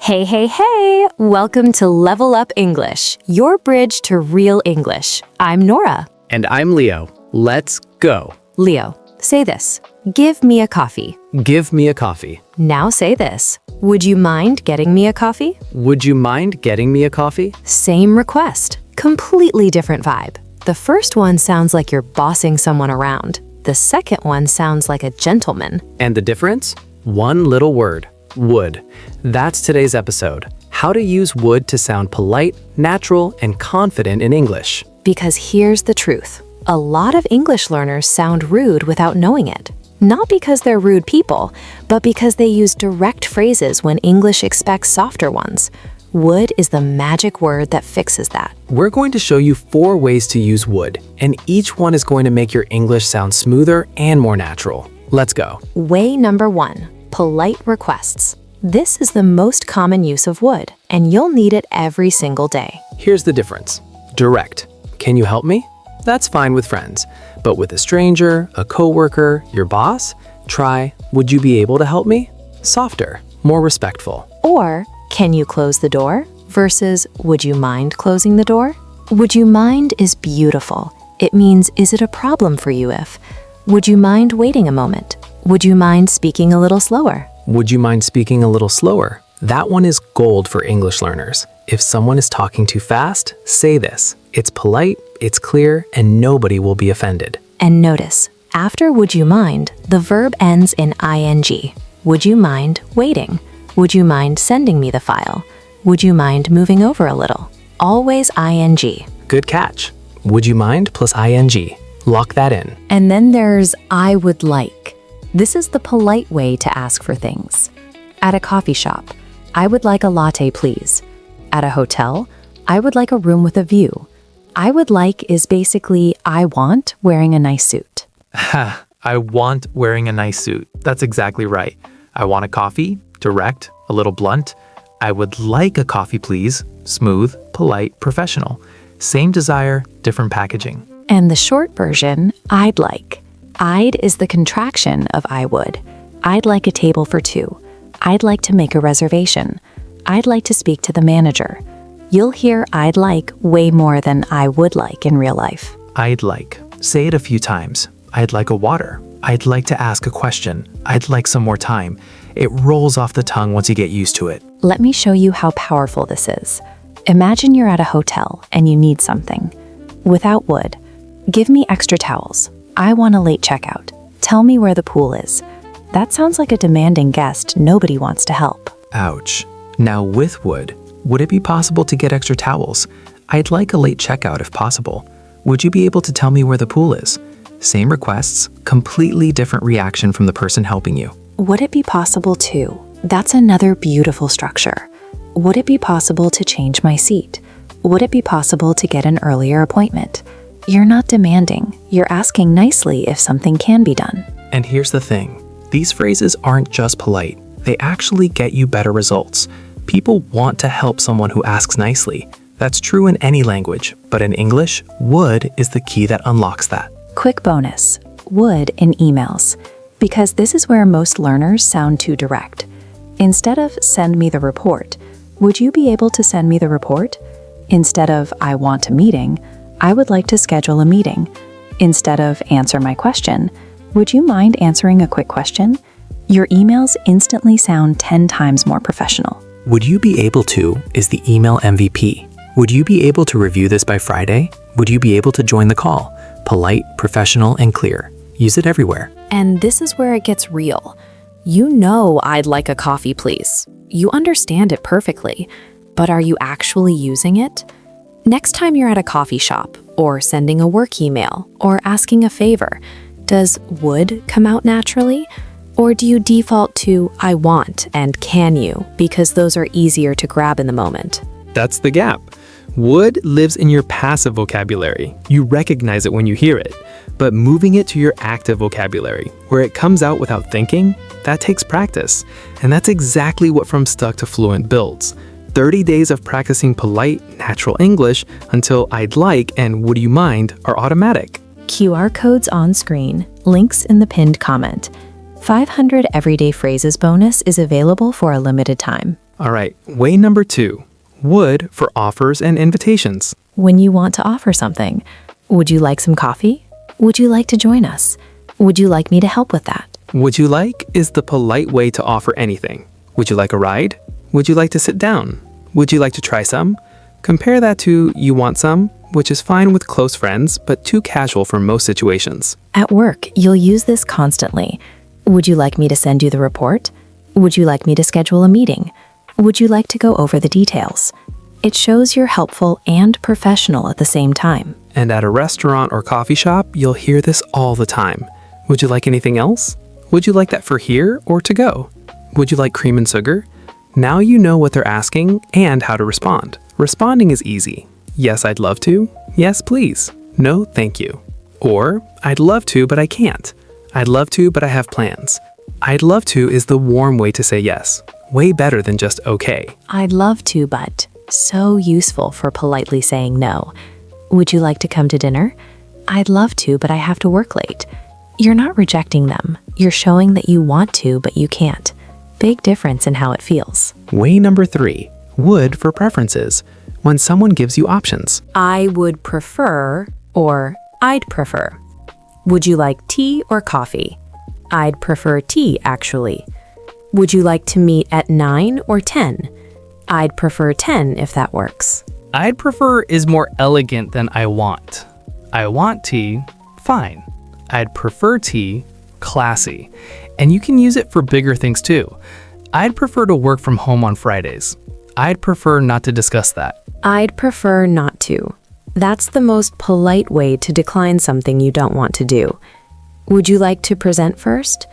Hey, hey, hey! Welcome to Level Up English, your bridge to real English. I'm Nora. And I'm Leo. Let's go. Leo, say this. Give me a coffee. Give me a coffee. Now say this. Would you mind getting me a coffee? Would you mind getting me a coffee? Same request. Completely different vibe. The first one sounds like you're bossing someone around. The second one sounds like a gentleman. And the difference? One little word. Would. That's today's episode. How to use would to sound polite, natural, and confident in English. Because here's the truth. A lot of English learners sound rude without knowing it. Not because they're rude people, but because they use direct phrases when English expects softer ones. Would is the magic word that fixes that. We're going to show you 4 ways to use would, and each one is going to make your English sound smoother and more natural. Let's go. Way number 1. Polite requests. This is the most common use of would, and you'll need it every single day. Here's the difference. Direct. Can you help me? That's fine with friends. But with a stranger, a coworker, your boss, try, would you be able to help me? Softer, more respectful. Or, can you close the door? Versus, would you mind closing the door? Would you mind is beautiful. It means, is it a problem for you if? Would you mind waiting a moment? Would you mind speaking a little slower? Would you mind speaking a little slower? That one is gold for English learners. If someone is talking too fast, say this. It's polite, it's clear, and nobody will be offended. And notice, after would you mind, the verb ends in ing. Would you mind waiting? Would you mind sending me the file? Would you mind moving over a little? Always ing. Good catch. Would you mind plus ing. Lock that in. And then there's I would like. This is the polite way to ask for things. At a coffee shop, I would like a latte, please. At a hotel, I would like a room with a view. I would like is basically I want wearing a nice suit. I want wearing a nice suit. That's exactly right. I want a coffee, direct, a little blunt. I would like a coffee, please. Smooth, polite, professional. Same desire, different packaging. And the short version, I'd like. I'd is the contraction of I would. I'd like a table for 2. I'd like to make a reservation. I'd like to speak to the manager. You'll hear I'd like way more than I would like in real life. I'd like. Say it a few times. I'd like a water. I'd like to ask a question. I'd like some more time. It rolls off the tongue once you get used to it. Let me show you how powerful this is. Imagine you're at a hotel and you need something. Without would, give me extra towels. I want a late checkout. Tell me where the pool is. That sounds like a demanding guest nobody wants to help. Ouch. Now with would it be possible to get extra towels? I'd like a late checkout if possible. Would you be able to tell me where the pool is? Same requests, completely different reaction from the person helping you. Would it be possible to? That's another beautiful structure. Would it be possible to change my seat? Would it be possible to get an earlier appointment? You're not demanding. You're asking nicely if something can be done. And here's the thing. These phrases aren't just polite. They actually get you better results. People want to help someone who asks nicely. That's true in any language, but in English, would is the key that unlocks that. Quick bonus, would in emails, because this is where most learners sound too direct. Instead of send me the report, would you be able to send me the report? Instead of I want a meeting, I would like to schedule a meeting. Instead of answer my question, would you mind answering a quick question? Your emails instantly sound 10 times more professional. Would you be able to is the email MVP. Would you be able to review this by Friday? Would you be able to join the call? Polite, professional, and clear. Use it everywhere. And this is where it gets real. You know I'd like a coffee, please. You understand it perfectly, but are you actually using it? Next time you're at a coffee shop, or sending a work email, or asking a favor, does would come out naturally? Or do you default to I want and can you, because those are easier to grab in the moment? That's the gap. Would lives in your passive vocabulary. You recognize it when you hear it. But moving it to your active vocabulary, where it comes out without thinking, that takes practice. And that's exactly what From Stuck to Fluent builds. 30 days of practicing polite, natural English until I'd like and would you mind are automatic. QR codes on screen, links in the pinned comment. 500 Everyday Phrases bonus is available for a limited time. All right, way number 2. Would for offers and invitations. When you want to offer something, would you like some coffee? Would you like to join us? Would you like me to help with that? Would you like is the polite way to offer anything. Would you like a ride? Would you like to sit down? Would you like to try some? Compare that to you want some, which is fine with close friends, but too casual for most situations. At work, you'll use this constantly. Would you like me to send you the report? Would you like me to schedule a meeting? Would you like to go over the details? It shows you're helpful and professional at the same time. And at a restaurant or coffee shop, you'll hear this all the time. Would you like anything else? Would you like that for here or to go? Would you like cream and sugar? Now you know what they're asking and how to respond. Responding is easy. Yes, I'd love to. Yes, please. No, thank you. Or, I'd love to, but I can't. I'd love to, but I have plans. I'd love to is the warm way to say yes. Way better than just okay. I'd love to, but so useful for politely saying no. Would you like to come to dinner? I'd love to, but I have to work late. You're not rejecting them. You're showing that you want to, but you can't. Big difference in how it feels. Way number 3. Would for preferences. When someone gives you options. I would prefer or I'd prefer. Would you like tea or coffee? I'd prefer tea, actually. Would you like to meet at 9 or 10? I'd prefer 10 if that works. I'd prefer is more elegant than I want. I want tea, fine. I'd prefer tea, classy. And you can use it for bigger things too. I'd prefer to work from home on Fridays. I'd prefer not to discuss that. I'd prefer not to. That's the most polite way to decline something you don't want to do. Would you like to present first?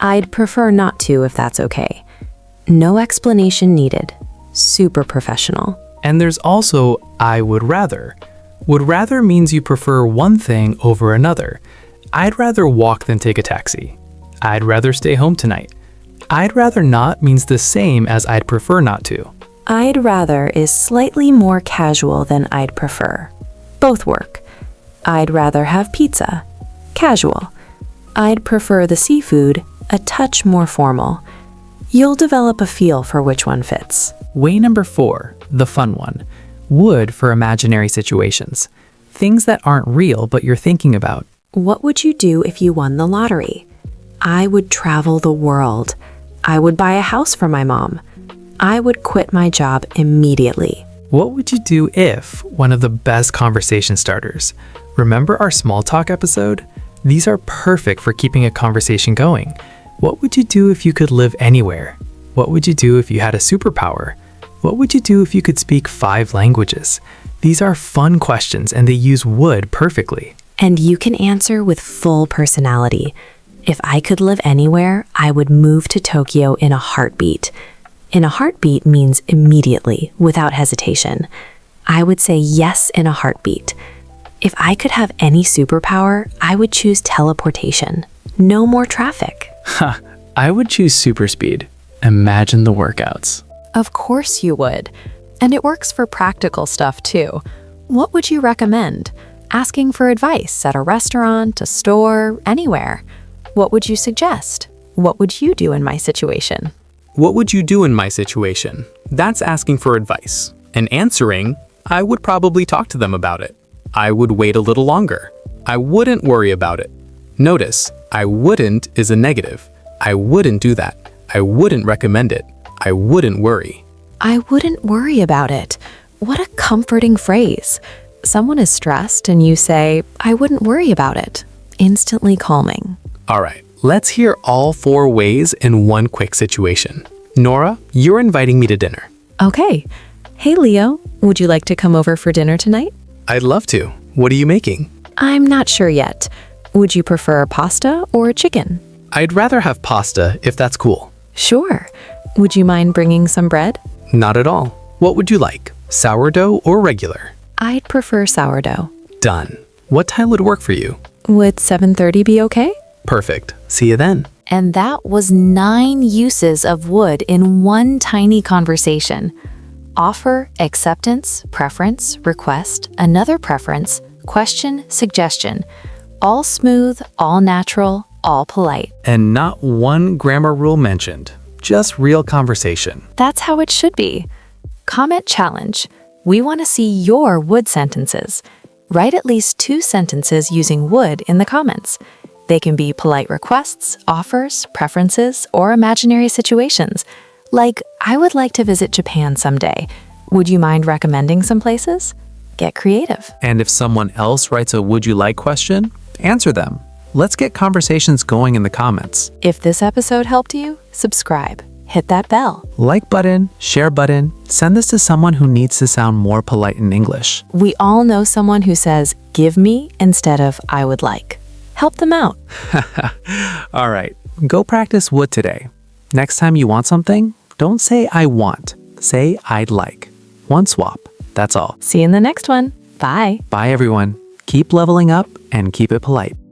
I'd prefer not to if that's okay. No explanation needed. Super professional. And there's also I would rather. Would rather means you prefer one thing over another. I'd rather walk than take a taxi. I'd rather stay home tonight. I'd rather not means the same as I'd prefer not to. I'd rather is slightly more casual than I'd prefer. Both work. I'd rather have pizza. Casual. I'd prefer the seafood, a touch more formal. You'll develop a feel for which one fits. Way number 4. The fun one. Would for imaginary situations. Things that aren't real but you're thinking about. What would you do if you won the lottery? I would travel the world. I would buy a house for my mom. I would quit my job immediately. What would you do if one of the best conversation starters? Remember our small talk episode? These are perfect for keeping a conversation going. What would you do if you could live anywhere? What would you do if you had a superpower? What would you do if you could speak 5 languages? These are fun questions and they use would perfectly. And you can answer with full personality. If I could live anywhere, I would move to Tokyo in a heartbeat. In a heartbeat means immediately, without hesitation. I would say yes in a heartbeat. If I could have any superpower, I would choose teleportation. No more traffic. I would choose super speed. Imagine the workouts. Of course you would. And it works for practical stuff too. What would you recommend? Asking for advice at a restaurant, a store, anywhere. What would you suggest? What would you do in my situation? What would you do in my situation? That's asking for advice. And answering, I would probably talk to them about it. I would wait a little longer. I wouldn't worry about it. Notice, I wouldn't is a negative. I wouldn't do that. I wouldn't recommend it. I wouldn't worry. I wouldn't worry about it. What a comforting phrase. Someone is stressed and you say, I wouldn't worry about it. Instantly calming. All right, let's hear all 4 ways in one quick situation. Nora, you're inviting me to dinner. Okay. Hey, Leo, would you like to come over for dinner tonight? I'd love to. What are you making? I'm not sure yet. Would you prefer pasta or chicken? I'd rather have pasta if that's cool. Sure. Would you mind bringing some bread? Not at all. What would you like? Sourdough or regular? I'd prefer sourdough. Done. What time would work for you? Would 7:30 be okay? Perfect. See you then. And that was 9 uses of would in one tiny conversation. Offer, acceptance, preference, request, another preference, question, suggestion. All smooth, all natural, all polite. And not one grammar rule mentioned. just real conversation. That's how it should be. Comment challenge. We want to see your would sentences. Write at least 2 sentences using would in the comments. They can be polite requests, offers, preferences, or imaginary situations. Like, I would like to visit Japan someday. Would you mind recommending some places? Get creative. And if someone else writes a would you like question, answer them. Let's get conversations going in the comments. If this episode helped you, subscribe. Hit that bell. Like button, share button, send this to someone who needs to sound more polite in English. We all know someone who says, give me instead of I would like. Help them out. All right, go practice would today. Next time you want something, don't say I want, say I'd like. One swap, that's all. See you in the next one. Bye. Bye everyone. Keep leveling up and keep it polite.